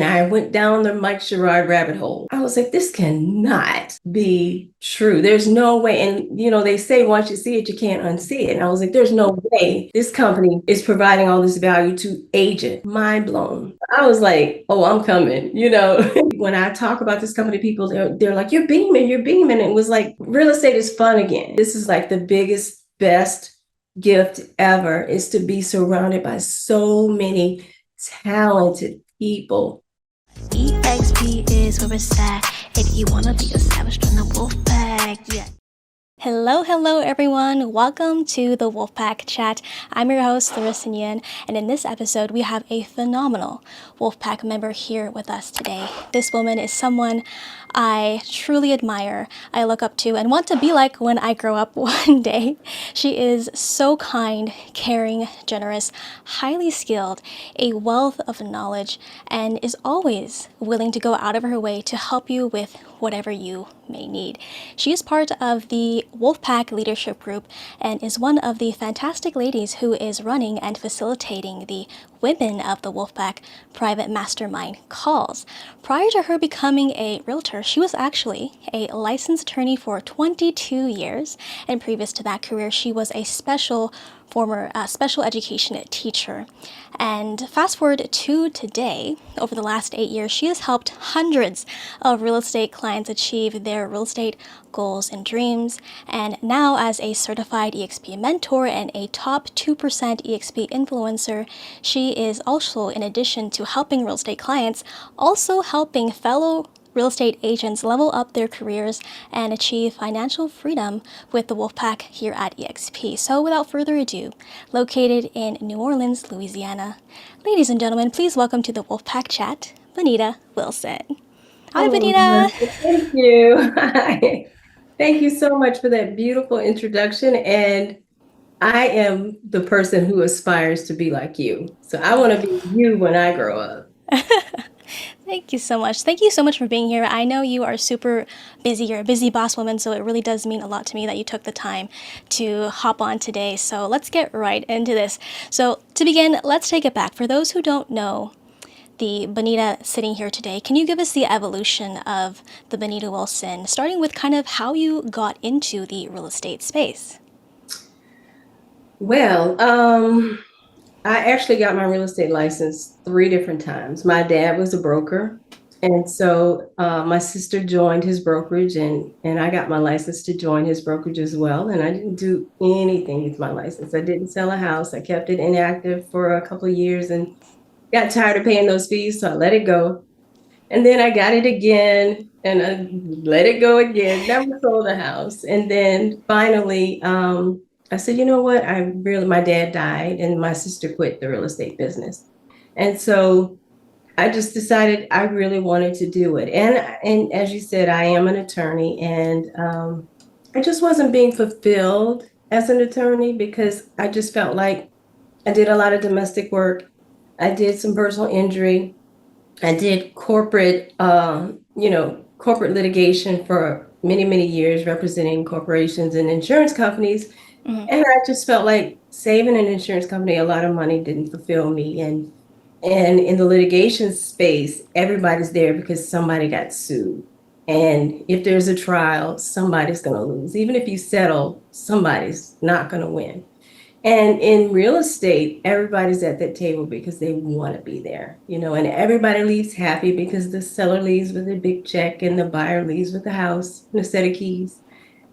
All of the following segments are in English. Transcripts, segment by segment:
And I went down the Mike Sherrod rabbit hole. I was like, this cannot be true. There's no way. And, they say once you see it, you can't unsee it. And I was like, there's no way this company is providing all this value to agent. Mind blown. I was like, oh, I'm coming. When I talk about this company, people, they're like, you're beaming, you're beaming. And it was like, real estate is fun again. This is like the biggest, best gift ever, is to be surrounded by so many talented people. eXp is where it's at if you want to be established in the wolf pack. Yeah. Hello everyone. Welcome to the Wolfpack Chat. I'm your host, Laressa, and in this episode, we have a phenomenal Wolfpack member here with us today. This woman is someone I truly admire, I look up to, and want to be like when I grow up one day. She is so kind, caring, generous, highly skilled, a wealth of knowledge, and is always willing to go out of her way to help you with whatever you may need. She is part of the Wolfpack Leadership Group and is one of the fantastic ladies who is running and facilitating the Women of the Wolfpack private mastermind calls. Prior to her becoming a realtor, she was actually a licensed attorney for 22 years, and previous to that career, she was a former special education teacher. And fast forward to today, over the last 8 years, she has helped hundreds of real estate clients achieve their real estate goals and dreams. And now, as a certified eXp mentor and a top 2% eXp influencer, she is also, in addition to helping real estate clients, also helping fellow real estate agents level up their careers and achieve financial freedom with the Wolfpack here at eXp. So without further ado, located in New Orleans, Louisiana, ladies and gentlemen, please welcome to the Wolfpack Chat, Bonita Wilson. Hi, Bonita. Thank you. Hi. Thank you so much for that beautiful introduction. And I am the person who aspires to be like you. So I want to be you when I grow up. Thank you so much. Thank you so much for being here. I know you are super busy. You're a busy boss woman, so it really does mean a lot to me that you took the time to hop on today. So let's get right into this. So to begin, let's take it back. For those who don't know the Bonita sitting here today, can you give us the evolution of the Bonita Wilson, starting with kind of how you got into the real estate space? Well, I actually got my real estate license 3 different times. My dad was a broker. And so my sister joined his brokerage, and I got my license to join his brokerage as well. And I didn't do anything with my license. I didn't sell a house. I kept it inactive for a couple of years and got tired of paying those fees, so I let it go. And then I got it again and I let it go again, never sold a house. And then finally, I said, you know what? My dad died and my sister quit the real estate business. And so I just decided I really wanted to do it. And as you said, I am an attorney, and I just wasn't being fulfilled as an attorney because I just felt like I did a lot of domestic work. I did some personal injury. I did corporate litigation for many, many years, representing corporations and insurance companies. Mm-hmm. And I just felt like saving an insurance company a lot of money didn't fulfill me. And in the litigation space, everybody's there because somebody got sued. And if there's a trial, somebody's going to lose. Even if you settle, somebody's not going to win. And in real estate, everybody's at that table because they want to be there, and everybody leaves happy because the seller leaves with a big check and the buyer leaves with a house and a set of keys.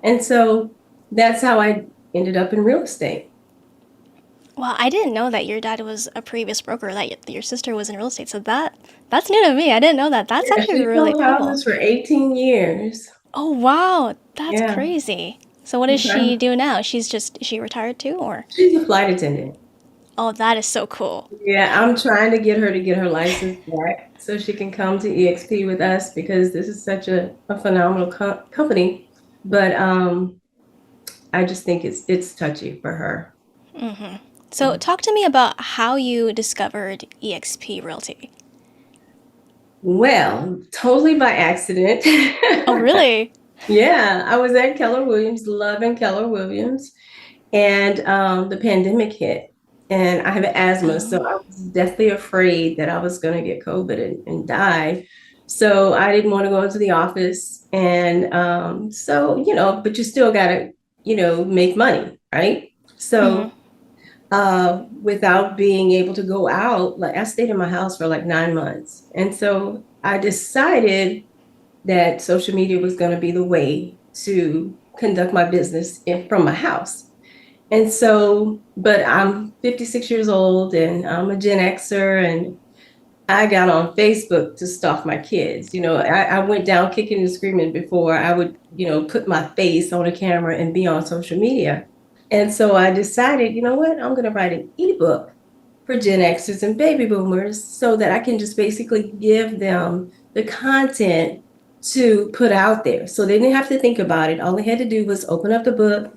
And so that's how I ended up in real estate. Well, I didn't know that your dad was a previous broker, that your sister was in real estate. So that's new to me. I didn't know that. That's actually really sold cool. houses for 18 years. Oh, wow. That's Yeah. crazy. So what does she do now? Is she retired too, or? She's a flight attendant. Oh, that is so cool. Yeah, I'm trying to get her license back so she can come to eXp with us because this is such a phenomenal company. But I just think it's touchy for her. Mm-hmm. So talk to me about how you discovered eXp Realty. Well, totally by accident. Oh, really? Yeah, I was at Keller Williams, loving Keller Williams, and the pandemic hit. and I have asthma. So Oh. I was deathly afraid that I was going to get COVID and die. So I didn't want to go into the office. And so, but you still got to, make money, right? Mm-hmm. So without being able to go out, like I stayed in my house for like 9 months. And so I decided that social media was going to be the way to conduct my business from my house. And so, but I'm 56 years old and I'm a Gen Xer, and I got on Facebook to stalk my kids. I went down kicking and screaming before I would, put my face on a camera and be on social media. And so I decided, you know what, I'm going to write an ebook for Gen Xers and baby boomers so that I can just basically give them the content to put out there. So they didn't have to think about it. All they had to do was open up the book,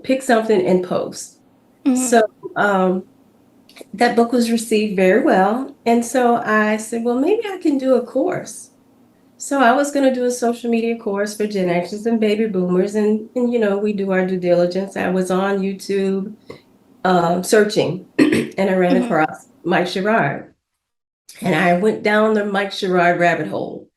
pick something and post. Mm-hmm. So that book was received very well. And so I said, well, maybe I can do a course. So I was going to do a social media course for Gen Xers and baby boomers. And we do our due diligence. I was on YouTube searching and I ran Mm-hmm. across Mike Sherrard. And I went down the Mike Sherrard rabbit hole.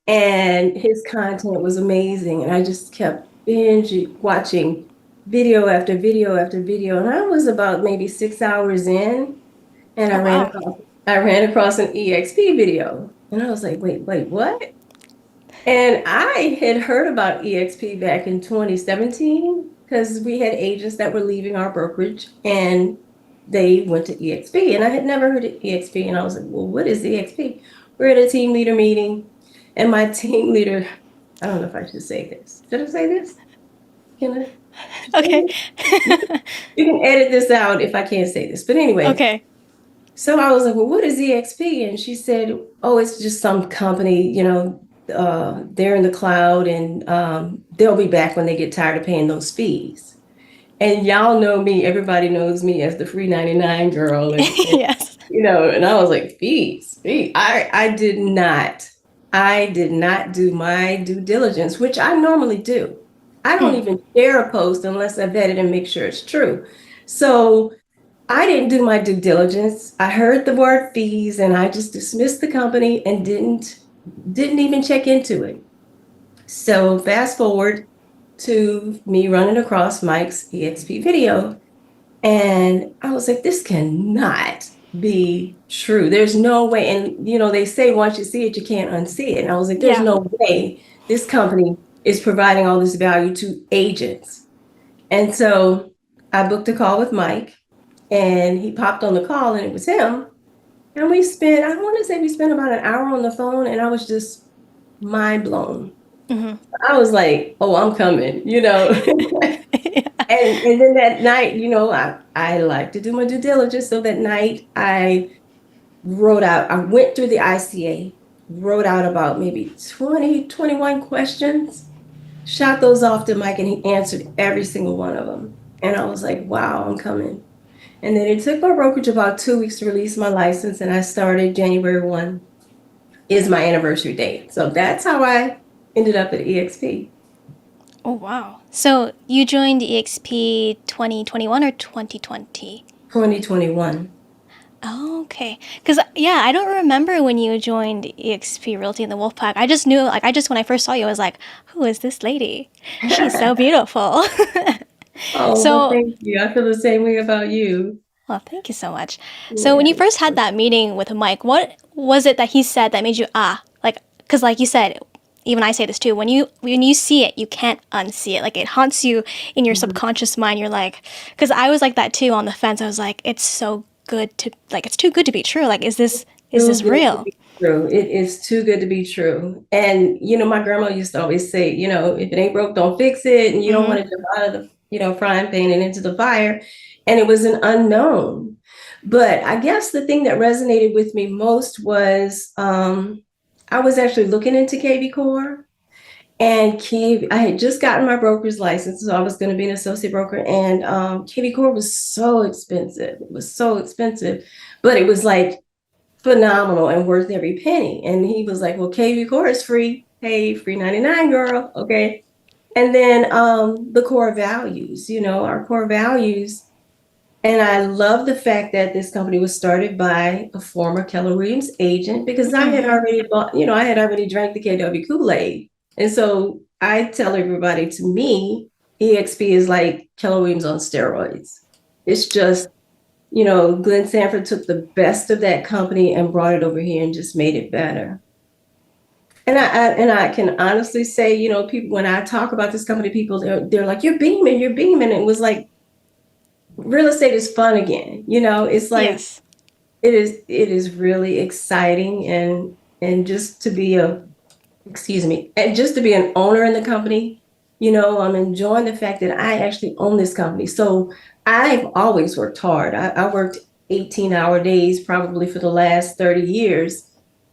And his content was amazing. And I just kept binge watching video after video after video. And I was about maybe 6 hours in, and Oh wow. I ran across an EXP video. And I was like, wait, what? And I had heard about EXP back in 2017 because we had agents that were leaving our brokerage and they went to EXP. And I had never heard of EXP. And I was like, well, what is EXP? We're at a team leader meeting. And my team leader, I don't know if I should say this. Should I say this? Can I? Okay. You can edit this out if I can't say this. But anyway, Okay. so I was like, well, what is EXP? And she said, oh, it's just some company, they're in the cloud and they'll be back when they get tired of paying those fees. And y'all know me, everybody knows me as the free 99 girl. And Yes. and I was like, fees. I did not do my due diligence, which I normally do. I don't Mm. even share a post unless I vet it and make sure it's true. So I didn't do my due diligence. I heard the word fees and I just dismissed the company and didn't even check into it. So fast forward to me running across Mike's EXP video, and I was like, this cannot be true. There's no way. And they say once you see it, you can't unsee it. And I was like, there's Yeah. no way this company is providing all this value to agents. And so I booked a call with Mike, and he popped on the call, and it was him. And I want to say we spent about an hour on the phone, and I was just mind blown. Mm-hmm. I was like, oh, I'm coming. Yeah. And then that night, I like to do my due diligence. So that night I went through the ICA, wrote out about maybe 20, 21 questions, shot those off to Mike, and he answered every single one of them. And I was like, wow, I'm coming. And then it took my brokerage about 2 weeks to release my license, and I started January 1 is my anniversary date. So that's how I ended up at EXP. Oh wow. So you joined EXP 2021 or 2020? 2021. Oh, okay. Because, yeah, I don't remember when you joined eXp Realty in the Wolf Pack. I just knew, like, when I first saw you, I was like, who is this lady? She's so beautiful. Oh, well, So, thank you. I feel the same way about you. well, thank you so much. So, when Yeah. you first had that meeting with Mike, what was it that he said that made you, like, because, like you said, even I say this too, when you see it, you can't unsee it. Like, it haunts you in your Mhm. subconscious mind. You're like, because I was like that too on the fence. I was like, it's so good to, like, it's too good to be true. Like, is Too this good to real? be true. It is too good to be true. And my grandma used to always say, if it ain't broke, don't fix it. And you don't want Mm-hmm. to jump out of the, frying pan and into the fire. And it was an unknown. But I guess the thing that resonated with me most was I was actually looking into KV Core. And I had just gotten my broker's license, so I was going to be an associate broker. And KV Core was so expensive. It was so expensive, but it was like phenomenal and worth every penny. And he was like, well, KV Core is free. Hey, free 99, girl. Okay. And then the core values, our core values. And I love the fact that this company was started by a former Keller Williams agent because I had Mm-hmm. already bought, I had already drank the KW Kool-Aid. And so I tell everybody, to me, eXp is like Keller Williams on steroids. It's just, Glenn Sanford took the best of that company and brought it over here and just made it better. And I can honestly say, people, when I talk about this company, people, they're like, you're beaming, you're beaming. It was like, real estate is fun again. It's like, Yes. it is really exciting, and just to be and just to be an owner in the company, I'm enjoying the fact that I actually own this company. So I've always worked hard. I worked 18-hour days probably for the last 30 years,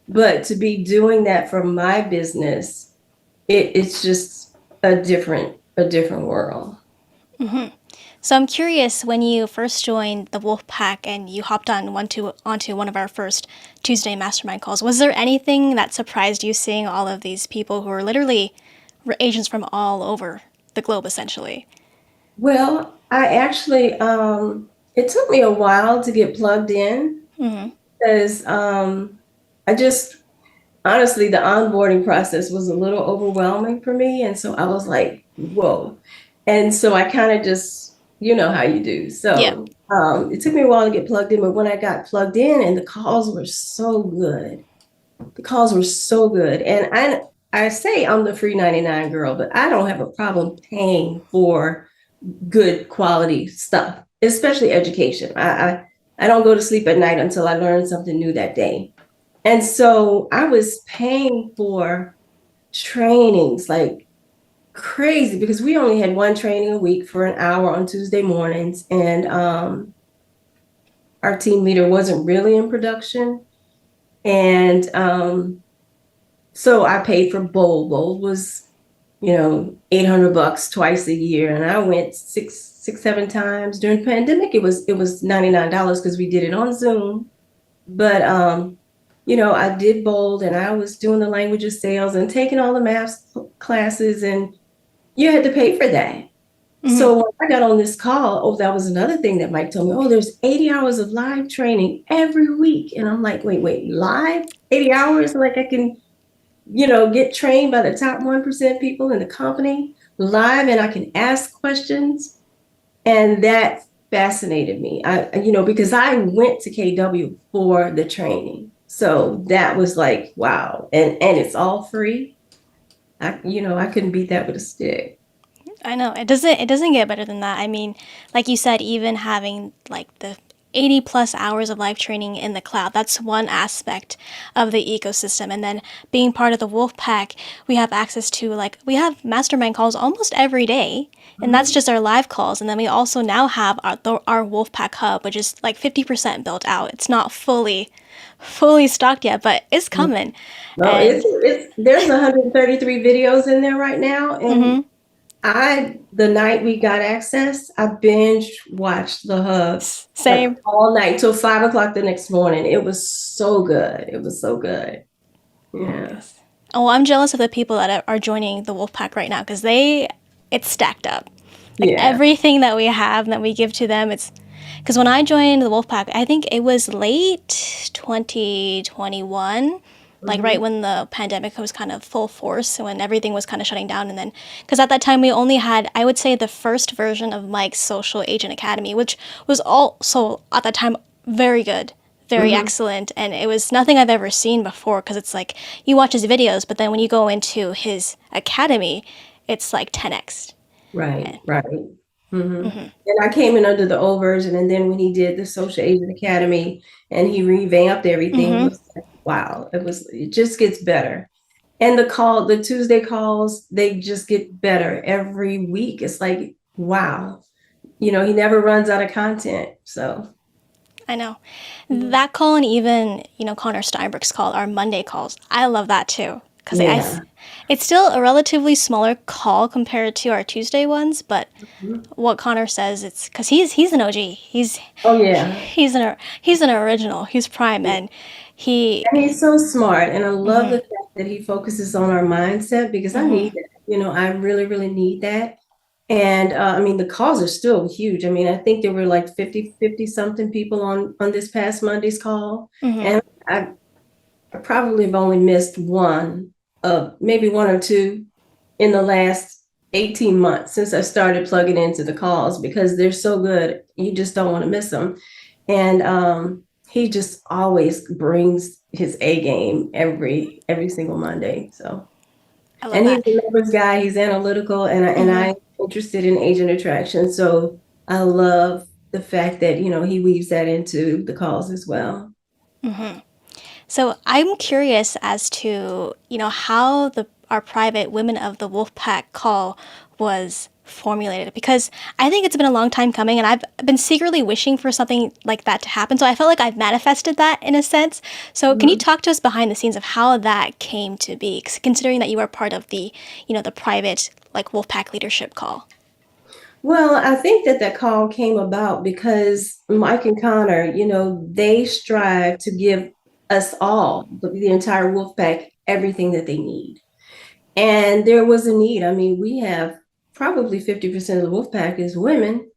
but to be doing that for my business, it's just a different world. Mm-hmm. So I'm curious, when you first joined the Wolf Pack and you hopped onto one of our first Tuesday Mastermind calls, was there anything that surprised you seeing all of these people who are literally agents from all over the globe, essentially? Well, I actually, it took me a while to get plugged in Mm-hmm. because I just, honestly, the onboarding process was a little overwhelming for me. And so I was like, whoa. And so I kind of just, you know how you do. Yep. So it took me a while to get plugged in, but when I got plugged in, and the calls were so good, the calls were so good. And I say I'm the free 99 girl, but I don't have a problem paying for good quality stuff, especially education. I don't go to sleep at night until I learn something new that day. And so I was paying for trainings like crazy because we only had one training a week for an hour on Tuesday mornings. And our team leader wasn't really in production. And so I paid for Bold. Bold was, $800 twice a year. And I went six, 7 times during the pandemic. It was $99 because we did it on Zoom. But I did Bold, and I was doing the language of sales and taking all the math classes, and you had to pay for that. Mm-hmm. So when I got on this call, oh, that was another thing that Mike told me. Oh, there's 80 hours of live training every week. And I'm like, wait, live? 80 hours? Like I can, get trained by the top 1% people in the company live, and I can ask questions. And that fascinated me. Because I went to KW for the training. So that was like, wow. And it's all free. I couldn't beat that with a stick. I know it doesn't get better than that. I mean, like you said, even having like the 80 plus hours of live training in the cloud, that's one aspect of the ecosystem. And then being part of the Wolf Pack, we have access to, like, we have mastermind calls almost every day, and that's Mhm. just our live calls. And then we also now have our Wolf Pack hub, which is like 50% built out. It's not fully stocked yet, but it's coming. No, it's And it's there's 133 videos in there right now. And mm-hmm, the night we got access, I binge watched the hub like same. all night till 5 o'clock the next morning. It was so good. It was so good. Yeah. Yes. Oh, I'm jealous of the people that are joining the Wolfpack right now because it's stacked up. Like Yeah. everything that we have that we give to them, it's because when I joined the Wolfpack, I think it was late 2021, like right Mhm. when the pandemic was kind of full force, when everything was kind of shutting down. And then, because at that time we only had, I would say, the first version of Mike's Social Agent Academy, which was also at that time very good, very Mhm. excellent, and it was nothing I've ever seen before because it's like you watch his videos, but then when you go into his academy, it's like 10x. Right, And, right. And I came in under the old version, and then when he did the Social Agent Academy and he revamped everything, it mm-hmm. was like, wow, it just gets better. And the Tuesday calls, they just get better every week. It's like, wow, he never runs out of content. So, I know. mm, That call, and even, Connor Steinberg's call, our Monday calls, I love that too. Because yeah. it's still a relatively smaller call compared to our Tuesday ones, but Mhm. what Connor says, it's because he's an OG. Oh, yeah. He's an original. He's prime, and he. And he's so smart. And I love the fact that he focuses on our mindset because I Mm-hmm. need that. I really, really need that. And I mean, the calls are still huge. I mean, I think there were like 50 something people on this past Monday's call. Mm-hmm. And I probably have only missed one, maybe one or two in the last 18 months since I started plugging into the calls because they're so good. You just don't want to miss them. And he just always brings his A game every single Monday. So, I love and he's that. a numbers guy. He's analytical, and Mm-hmm. I'm interested in agent attraction. So I love the fact that he weaves that into the calls as well. Mm-hmm. So I'm curious as to, how our private Women of the Wolf Pack call was formulated because I think it's been a long time coming and I've been secretly wishing for something like that to happen. So I felt like I've manifested that in a sense. So can you Mhm. talk to us behind the scenes of how that came to be, considering that you are part of the, the private like Wolfpack leadership call? Well, I think that call came about because Mike and Connor, they strive to give us all, the entire wolf pack, everything that they need. And there was a need. I mean, we have probably 50% of the wolf pack is women.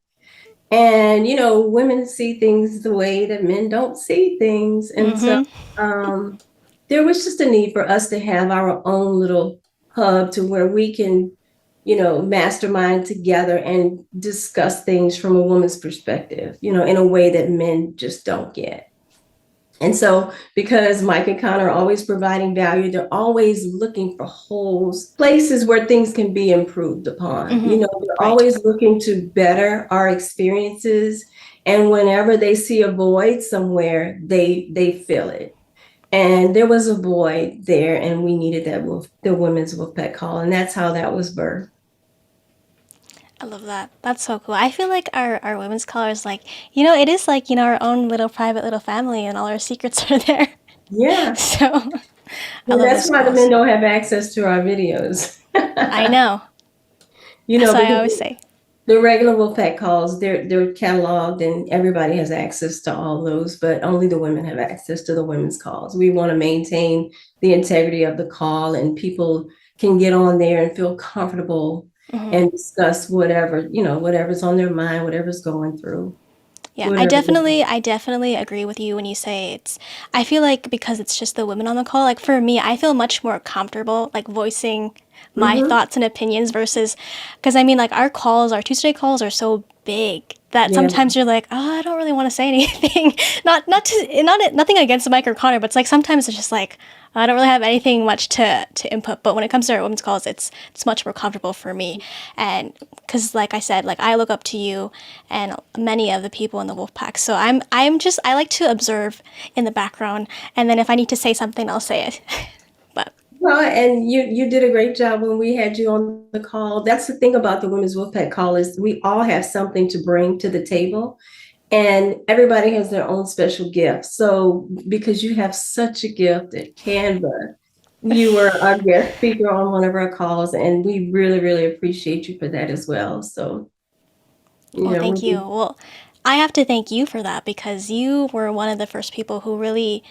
And, women see things the way that men don't see things. And so Mm-hmm. um, there was just a need for us to have our own little hub to where we can, mastermind together and discuss things from a woman's perspective, in a way that men just don't get. And so, because Mike and Connor are always providing value, they're always looking for holes, places where things can be improved upon. Mm-hmm. They're Right. always looking to better our experiences. And whenever they see a void somewhere, they fill it. And there was a void there, and we needed the women's wolf pet call, and that's how that was birthed. I love that. That's so cool. I feel like our women's color is like, it is like, our own little private little family and all our secrets are there. Yeah, So I and love that's those why the men calls. don't have access to our videos. I know. That's what I Because always say. the regular Wolfpack calls, they're cataloged and everybody has access to all those, but only the women have access to the women's calls. We want to maintain the integrity of the call and people can get on there and feel comfortable Hmm. and discuss whatever's on their mind, whatever's going through, Yeah, I whatever. definitely, I definitely agree with you when you say it's. I feel like because it's just the women on the call, like for me, I feel much more comfortable like voicing my Mm-hmm. thoughts and opinions versus, because I mean, like our Tuesday calls are so big that Yeah. sometimes you're like, oh, I don't really want to say anything. Nothing against Mike or Connor, but it's like sometimes it's just like I don't really have anything much to input. But when it comes to our women's calls, it's much more comfortable for me, and because like I said, like I look up to you and many of the people in the wolf pack. So I like to observe in the background, and then if I need to say something, I'll say it. But Well, and you did a great job when we had you on the call. That's the thing about the Women's Wolfpack call is we all have something to bring to the table, and everybody has their own special gift. So because you have such a gift at Canva, you were our guest speaker on one of our calls, and we really, really appreciate you for that as well. So, well, thank you. we Well, I have to thank you for that because you were one of the first people who really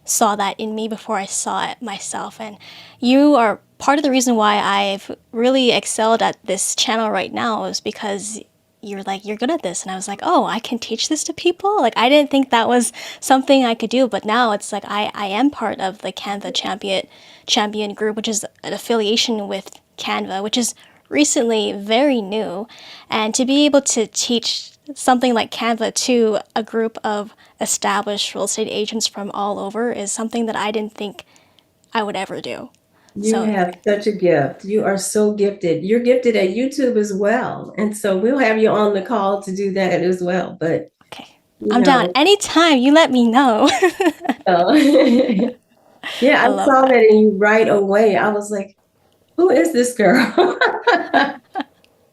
saw that in me before I saw it myself. And you are part of the reason why I've really excelled at this channel right now is because you're like, you're good at this. And I was like, oh, I can teach this to people. Like, I didn't think that was something I could do. But now it's like, I am part of the Canva champion group, which is an affiliation with Canva, which is recently very new. And to be able to teach something like Canva to a group of established real estate agents from all over is something that I didn't think I would ever do. You So, have such a gift. You are so gifted. You're gifted at YouTube as well, and so we'll have you on the call to do that as well. But okay, you I'm down. know, Anytime you let me know. uh, yeah, I I love saw that. that in you right away. I was like, who is this girl?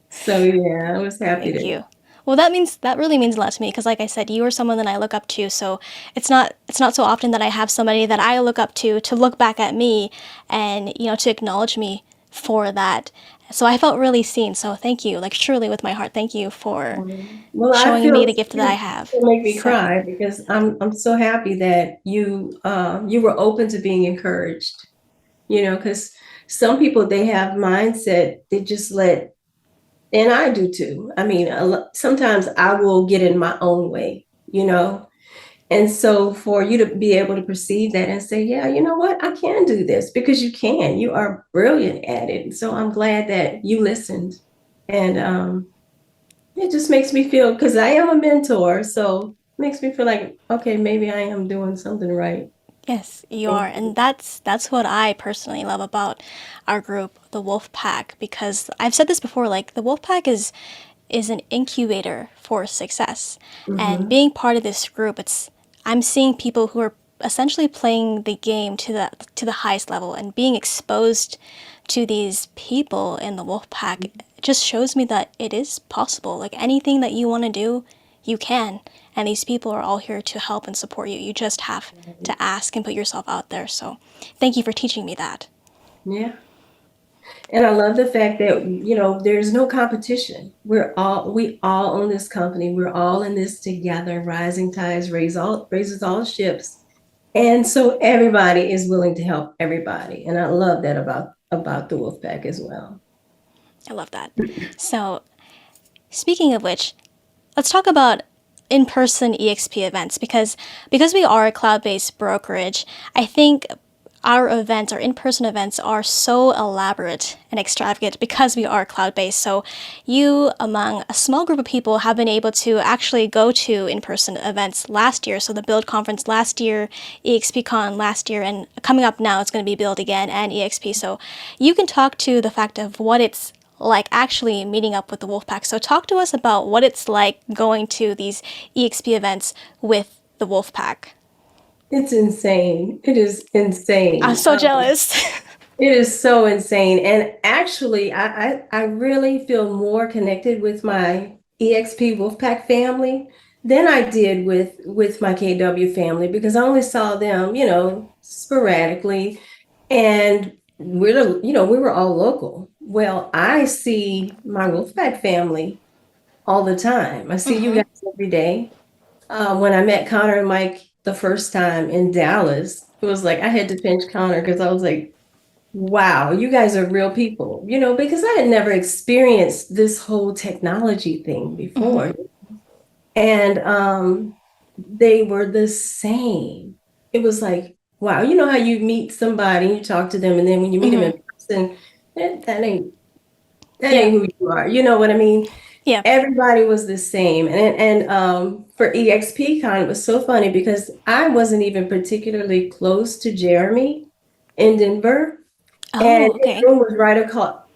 So yeah, I was happy Thank to. you. Well, that really means a lot to me because, like I said, you are someone that I look up to. So it's not so often that I have somebody that I look up to look back at me, and to acknowledge me for that. So I felt really seen. So thank you, like truly with my heart, thank you for Well, I showing feel me the gift that I you have. make me So cry because I'm so happy that you were open to being encouraged. Because some people they have mindset they just let And I do too. I mean, sometimes I will get in my own way, you know? And so for you to be able to perceive that and say, yeah, you know what, I can do this because you can. You are brilliant at it. So I'm glad that you listened. And it just makes me feel, because I am a mentor, so it makes me feel like, okay, maybe I am doing something right. Yes, you Thank are. And that's what I personally love about our group, the Wolf Pack, because I've said this before, like the Wolf Pack is an incubator for success. you. And Hmm. being part of this group, it's I'm seeing people who are essentially playing the game to the highest level, and being exposed to these people in the Wolf Pack just shows me that it is possible. Like anything that you want to do, you can. And these people are all here to help and support you. You just have to ask and put yourself out there. So thank you for teaching me that. Yeah. And I love the fact that, there's no competition. We all own this company. We're all in this together. Rising tides raises all ships. And so everybody is willing to help everybody. And I love that about the Wolfpack as well. I love that. So speaking of which, let's talk about in-person EXP events, because we are a cloud-based brokerage. I think our events, our in-person events, are so elaborate and extravagant because we are cloud-based. So you, among a small group of people, have been able to actually go to in-person events last year. So the Build Conference last year, EXPCon last year, and coming up now it's going to be Build again and EXP. So you can talk to the fact of what it's like actually meeting up with the Wolfpack. So talk to us about what it's like going to these EXP events with the Wolfpack. It's insane. It is I'm insane. so jealous. It is so insane. And actually, I really feel more connected with my eXp Wolfpack family than I did with my KW family, because I only saw them, sporadically. And we were all local. Well, I see my Wolfpack family all the time. I see you Mm-hmm. guys every day. When I met Connor and Mike the first time in Dallas, it was like I had to pinch Connor because I was like, wow, you guys are real people, because I had never experienced this whole technology thing Mm-hmm. before. And they were the same. It was like, wow, you know how you meet somebody, you talk to them, and then when you meet them Mm-hmm. in person, that Yeah. ain't who you are. You know what I mean? Yeah. Everybody was the same. And for eXpCon, it was so funny because I wasn't even particularly close to Jeremy in Denver. And Oh, his okay. room was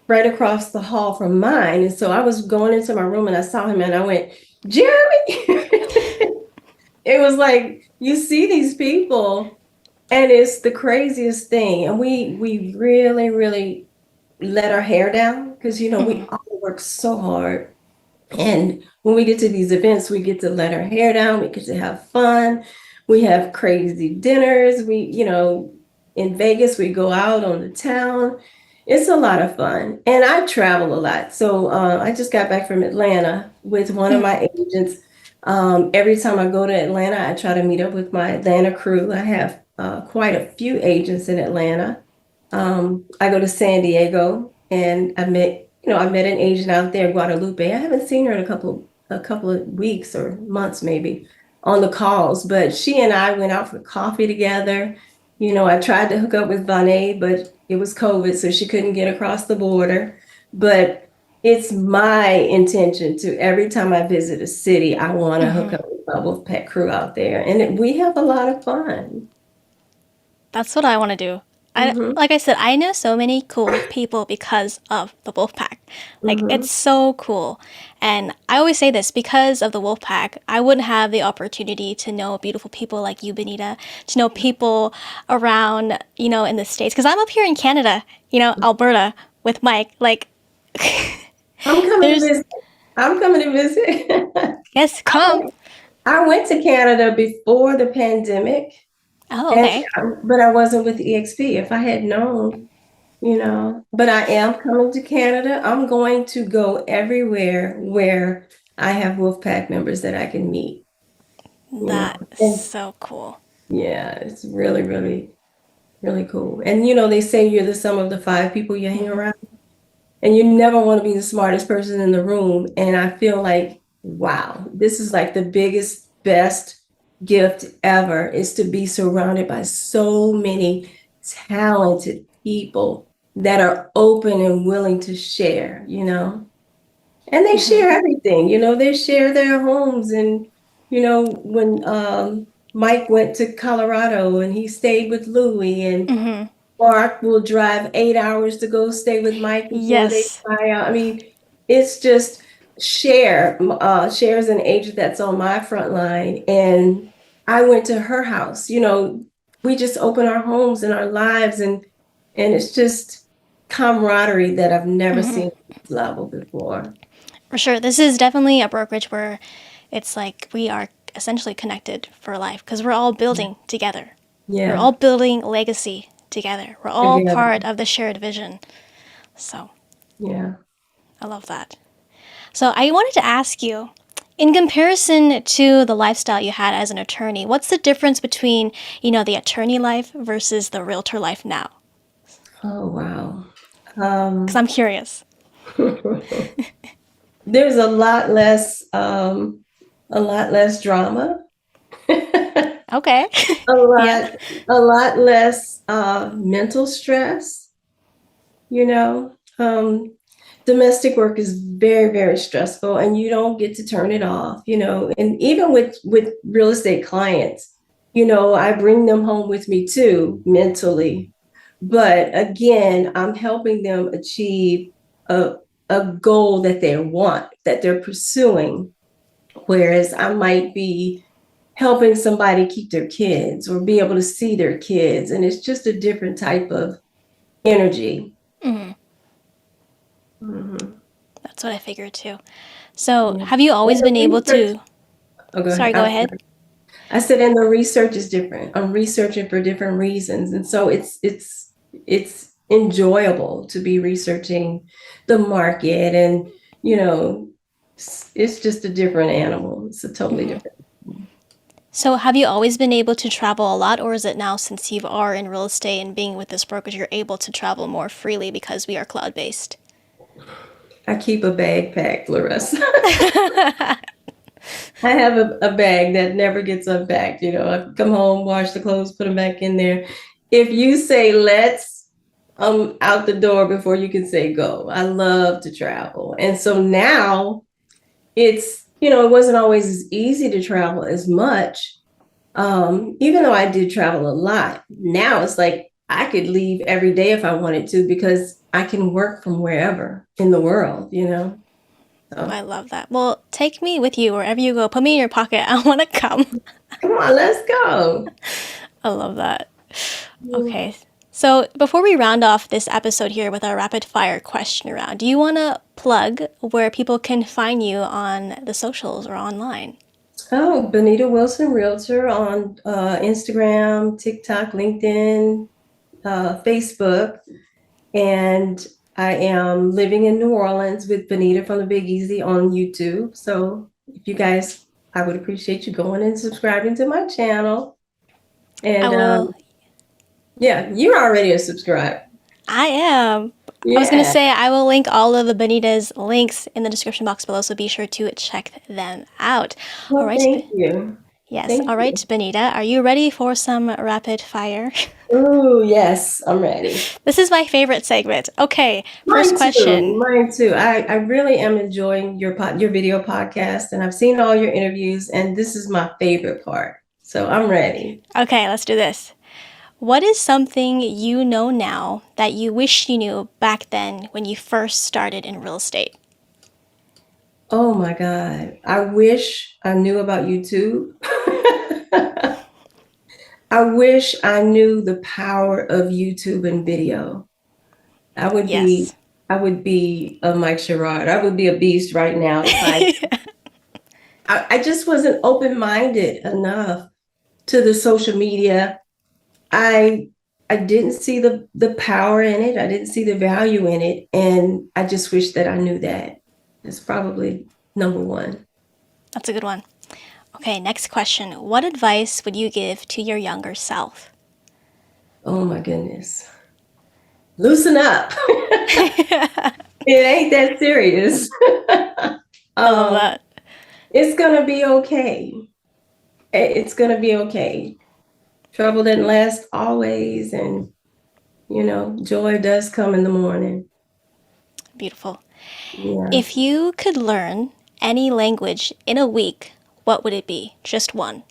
right across the hall from mine. And so I was going into my room and I saw him and I went, Jeremy. It was like you see these people and it's the craziest thing. And we really, really let our hair down because we Mm-hmm. all work so hard. And when we get to these events, we get to let our hair down, we get to have fun. We have crazy dinners. In Vegas, we go out on the town. It's a lot of fun. And I travel a lot. So I just got back from Atlanta with one of Mm-hmm. my agents. Every time I go to Atlanta, I try to meet up with my Atlanta crew. I have quite a few agents in Atlanta. I go to San Diego and I met an agent out there, Guadalupe. I haven't seen her in a couple of weeks or months maybe on the calls, but she and I went out for coffee together. I tried to hook up with Bonnet, but it was COVID, so she couldn't get across the border. But it's my intention to every time I visit a city, I want to hook Mm-hmm. up with my Wolfpack crew out there, and we have a lot of fun. That's what I want to do. Hmm. Like I said, I know so many cool people because of the Wolfpack. Like it's Hmm. so cool. And I always say this, because of the Wolfpack, I wouldn't have the opportunity to know beautiful people like you, Bonita, to know people around, in the States. Because I'm up here in Canada, Alberta with Mike. Like, I'm coming to there's, visit. I'm coming to visit. yes, I come. went, I went to Canada before the pandemic, Oh, and okay. but I wasn't with EXP. If I had known, but I am coming to Canada. I'm going to go everywhere where I have Wolfpack members that I can meet, That is and so cool. yeah, it's really, really, really cool. And they say you're the sum of the five people you hang around. and you never want to be the smartest person in the room. And I feel like, wow, this is like the biggest, best gift ever, is to be surrounded by so many talented people that are open and willing to share, and they share everything, they share their homes. And, when Mike went to Colorado and he stayed with Louie, and Mark will drive 8 hours to go stay with Mike before they Yes. fly out. I mean, it's just Cher's an agent that's on my front line. And I went to her house, we just open our homes and our lives, and it's just camaraderie that I've never seen at this level before. For sure. This is definitely a brokerage where it's like we are essentially connected for life because we're all building together. We're Yeah. all building legacy together. We're all Together. part of the shared vision. So Yeah. I love that. So I wanted to ask you, in comparison to the lifestyle you had as an attorney, what's the difference between, the attorney life versus the realtor life now? Oh, wow. Because I'm curious. There's a lot less drama. Okay. a Yeah. lot a lot less mental stress, you know. Domestic work is very, very stressful, and you don't get to turn it off, and even with real estate clients, I bring them home with me too, mentally. But again, I'm helping them achieve a, a goal that they want, that they're pursuing. Whereas I might be helping somebody keep their kids or be able to see their kids. And it's just a different type of energy. Mhm. That's what I figured too. So Yeah. have you always And been the able research, to? oh, go ahead. Sorry, go ahead. I said, and the research is different. I'm researching for different reasons. And so it's enjoyable to be researching the market. And, it's just a different animal. It's a totally different. So have you always been able to travel a lot, or is it now since you are in real estate and being with this brokerage, you're able to travel more freely because we are cloud based? I keep a bag packed, Laressa. I have a bag that never gets unpacked. I come home, wash the clothes, put them back in there. If you say let's, I'm out the door before you can say go. I love to travel. And so now it wasn't always as easy to travel as much. Even though I did travel a lot, now it's like I could leave every day if I wanted to, because I can work from wherever in the world. I So love that. Well, take me with you wherever you go. Put me in your pocket. I want to come. come on, let's go. I love that. Okay. So before we round off this episode here with our rapid fire question round, do you want to plug where people can find you on the socials or online? Oh, Bonita Wilson, Realtor on Instagram, TikTok, LinkedIn, Facebook. And I am living in New Orleans with Bonita from the Big Easy on YouTube. So if you guys, I would appreciate you going and subscribing to my channel. I And will. yeah, you're already a subscribe. I am. I was going to Yeah. say I will link all of the Bonita's links in the description box below, so be sure to check them out. All Well, right. thank you. Yes. Thank All right, you. Bonita, are you ready for some rapid fire? Oh, yes, I'm ready. This is my favorite segment. Okay, first Mine too. question. Mine too. I really am enjoying your video podcast, and I've seen all your interviews, and this is my favorite part. So I'm ready. Okay, let's do this. What is something you know now that you wish you knew back then when you first started in real estate? Oh my God. I wish I knew about YouTube. I wish I knew the power of YouTube and video. I would be Yes. I would be a Mike Sherrod. I would be a beast right now if I just wasn't open-minded enough to the social media. I I didn't see the power in it. I didn't see the value in it. And I just wish that I knew that. It's probably number one. That's a good one. Okay, next question. What advice would you give to your younger self? Oh my goodness. Loosen up. It ain't that serious. I love um, that. it's gonna be okay. It's gonna be okay. Trouble didn't last always, and joy does come in the morning. Beautiful. Yeah. If you could learn any language in a week, what would it be? Just one.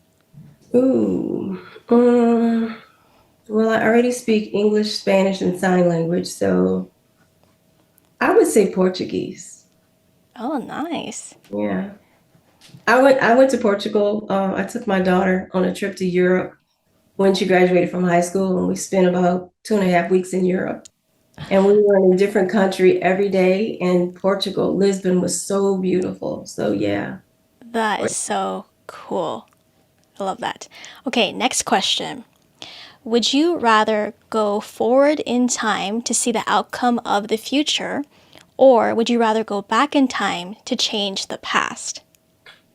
Ooh. Well, I already speak English, Spanish, and sign language, so I would say Portuguese. Oh, nice. Yeah. I went to Portugal. I took my daughter on a trip to Europe when she graduated from high school, and we spent about 2.5 weeks in Europe. And we were in a different country every day. And Portugal, Lisbon was so beautiful. So yeah. That is so cool. I love that. Okay, next question. Would you rather go forward in time to see the outcome of the future, or would you rather go back in time to change the past?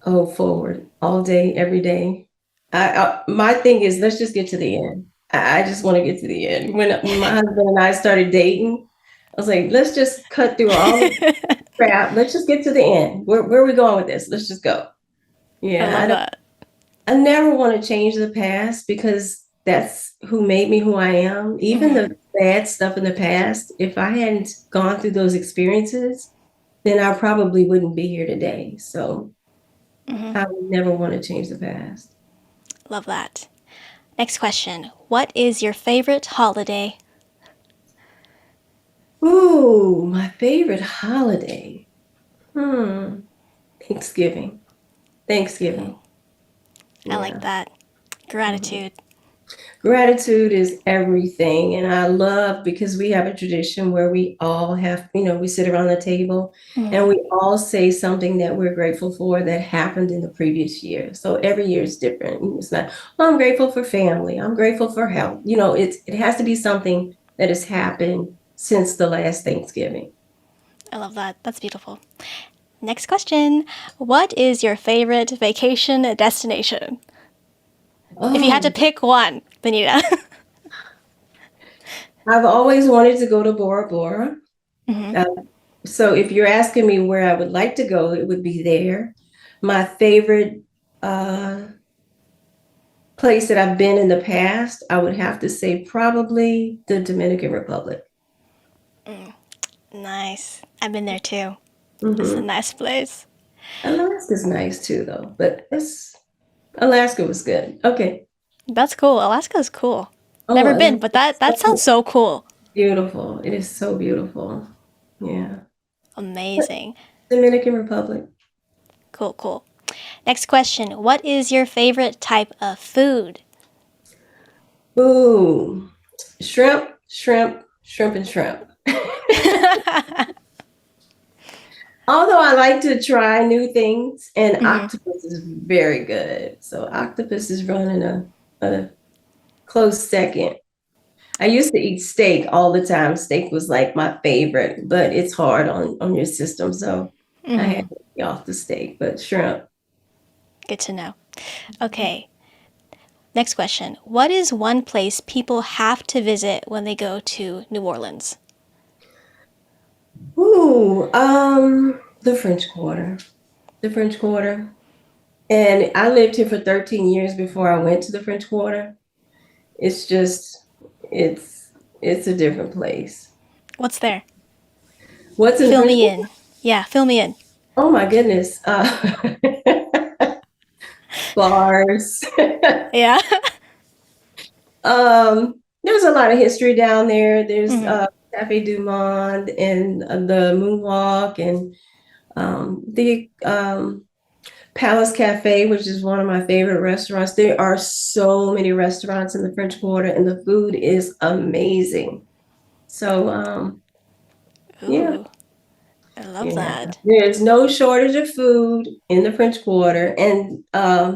Oh, forward all day, every day. My thing is, let's just get to the end. I just want to get to the end. When my husband and I started dating, I was like, let's just cut through all the crap. Let's just get to the end. Where are we going with this? Let's just go. I Yeah, love that. I never want to change the past because that's who made me who I am. Even the bad stuff in the past, if I hadn't gone through those experiences, then I probably wouldn't be here today. So I would never want to change the past. Love that. Next question. What is your favorite holiday? Ooh, my favorite holiday. Hmm. Thanksgiving. Ooh, Thanksgiving. I like Yeah. that. Mhm. Gratitude. Gratitude is everything. And I love because we have a tradition where we all have, we sit around the table and we all say something that we're grateful for that happened in the previous year. So every year is different. It's not, well, I'm grateful for family. I'm grateful for health. It has to be something that has happened since the last Thanksgiving. I love that. That's beautiful. Next question. What is your favorite vacation destination? If you had to Oh, pick one, Bonita. I've always wanted to go to Bora Bora. Uh, so if you're asking me where I would like to go, it would be there. My favorite uh, place that I've been in the past, I would have to say probably the Dominican Republic. Nice. I've been there too. It's a Hmm. nice place. Alaska's nice too, though, but Alaska was good. Okay. That's cool. Alaska's cool. Oh, Never been, but Alaska's that sounds so so cool. beautiful. It is so beautiful. Yeah. Amazing. Dominican Republic. Cool, cool. Next question. What is your favorite type of food? Ooh, shrimp, shrimp, shrimp, and shrimp. Although I like to try new things, and octopus is very good. So octopus is running a close second. I used to eat steak all the time. Steak was like my favorite, but it's hard on your system. So I had to be off the steak, but shrimp. Good to know. Okay. Next question. What is one place people have to visit when they go to New Orleans? Ooh, the French Quarter. The French Quarter. And I lived here for 13 years before I went to the French Quarter. It's just, it's it's a different place. What's there? What's in the Fill French me Quarter? in. Yeah, fill me in. Oh my goodness. Bars. Yeah. There's a lot of history down there. There's Cafe Du Monde and the Moonwalk and the Palace Cafe, which is one of my favorite restaurants. There are so many restaurants in the French Quarter, and the food is amazing. So, yeah, Ooh, I love yeah. that. There's no shortage of food in the French Quarter, and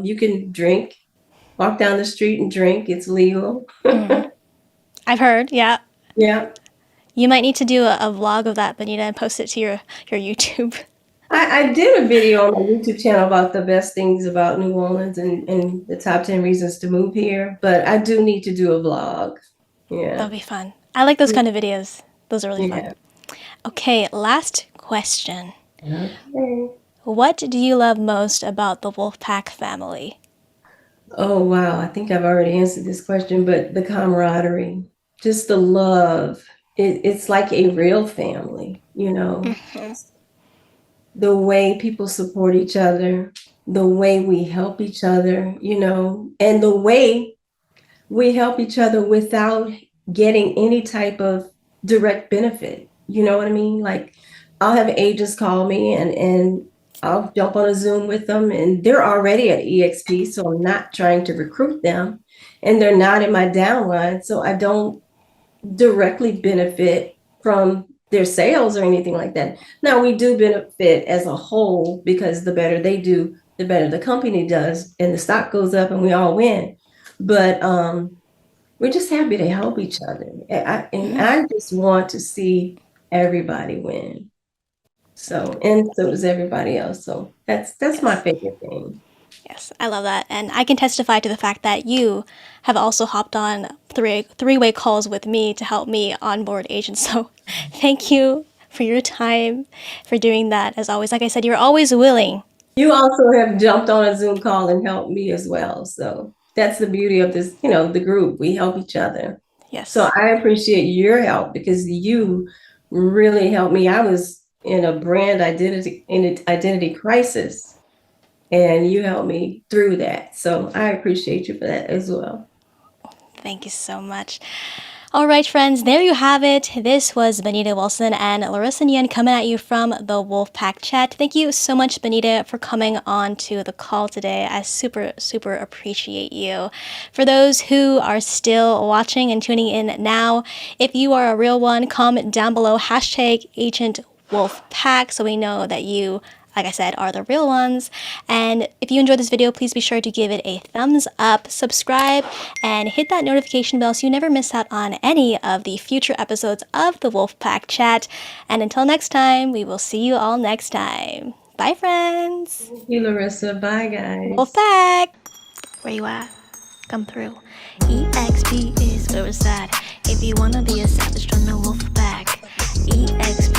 you can drink, walk down the street and drink. It's legal. I've heard, yeah. Yeah. You might need to do a vlog of that, Bonita, and post it to your YouTube. I did a video on my YouTube channel about the best things about New Orleans and the top 10 reasons to move here, but I do need to do a vlog. Yeah. That'll be fun. I like those kind of videos. Those are really fun. Yeah. Okay, last question. Okay. What do you love most about the Wolfpack family? Oh, wow. I think I've already answered this question, but the camaraderie, just the love. It's like a real family, you know, the way people support each other, the way we help each other, you know, and the way we help each other without getting any type of direct benefit. You know what I mean? Like I'll have agents call me and I'll jump on a Zoom with them and they're already at eXp, so I'm not trying to recruit them and they're not in my downline, so I don't directly benefit from their sales or anything like that. Now we do benefit as a whole because the better they do, the better the company does and the stock goes up and we all win. But we're just happy to help each other. I just want to see everybody win. So, and so does everybody else. So that's my Yes. favorite thing. Yes, I love that. And I can testify to the fact that you have also hopped on three-way calls with me to help me onboard agents. So thank you for your time, for doing that. As always, like I said, you're always willing. You also have jumped on a Zoom call and helped me as well. So that's the beauty of this, you know, the group. We help each other. So Yes. I appreciate your help because you really helped me. I was in a brand identity in an identity crisis and you helped me through that. So I appreciate you for that as well. Thank you so much. All right, friends, there you have it. This was Bonita Wilson and Laressa Ngoeun coming at you from the Wolfpack Chat. Thank you so much, Bonita, for coming on to the call today. I super, super appreciate you. For those who are still watching and tuning in now, if you are a real one, comment down below #AgentWolfPack so we know that you, like I said, are the real ones. And if you enjoyed this video, please be sure to give it a thumbs up, subscribe, and hit that notification bell so you never miss out on any of the future episodes of the Wolfpack Chat. And until next time, we will see you all next time. Bye, friends. Thank you, Larissa. Bye, guys. Wolfpack. Where you at? Come through. eXp is where it's at. If you wanna be established on the Wolfpack, eXp